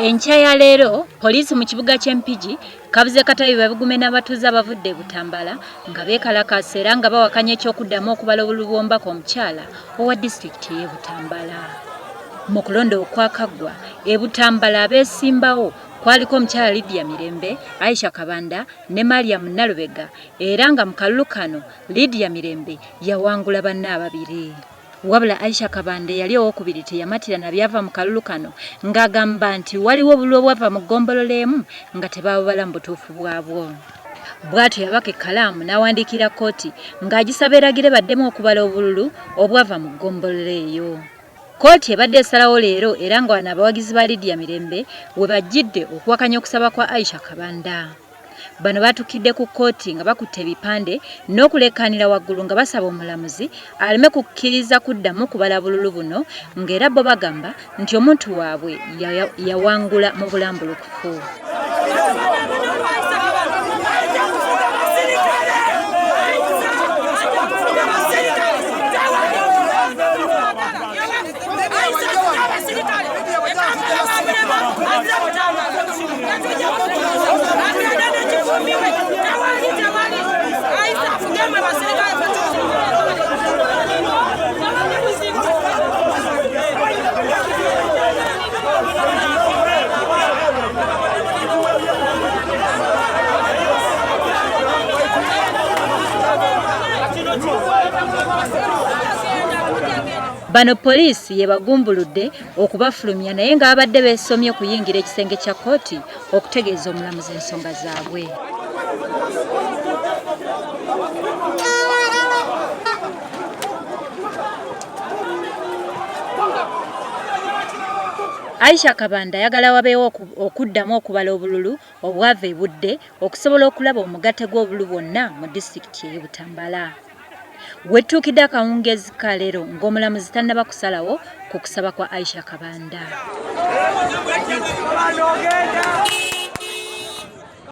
Enkya ya leero poliisi mu kibuga ky'Empigi kabuze katabi babigume n'abatuuze abavudde e Butambala nga beekalakaasa era nga bawakanya ekyokuddamu okubala obulubomba omukyala owa disitulikiti y'e Butambala. Mu kulonda okwakaggwa e Butambala abeesimbawo kwaliko omukyala Lydia Mirembe, Aisha Kabanda ne Mariam Nalubega era nga mu kalulu kano Lydia Mirembe yawangula banne ababiri. Wabula Aisha Kabanda yali owokubiri teyamatira na byava mu kalulu kano ng'agamba nti waliwo obululu obwava mu ggombolola emu nga tebaabubala mu butuufu bwabwo. Bw'atyo yabaka ekkalaamu n'awandiikira kkooti ng'agisaba eragire baddemu okubala obululu obwava mu ggombolola eyo. Kkooti ebadde esalawo leero era nga wano abawagizi ba Lydia Mirembe we bajjidde okuwakanya okusaba kwa Aisha Kabanda. Bano batukidde ku kkooti nga bakutte ebipande n'okulekaanira waggulu nga basaba omulamuzi aleme kukkiriza kuddamu kubala bululu buno ng'era bo bagamba nti omuntu waabwe yawangula mu bulambulukufu. Bano poliisi yebagumbuludde okubafulumya naye nga babadde beesomye okuyingira ekisenge kya kkooti okutegeeza omulamuzi ensonga zaabwe. Aisha Kabanda ayagala wabeewo okuddamu okubala obululu obwava e Budde okusobola okulaba omugatte gw'obululu bwonna mu disitulikiti y'e Butambala. Wetuukidde akawungeezi ka leero ng'omulamuzi tannaba kusalawo ku kusaba kwa Aisha Kabanda.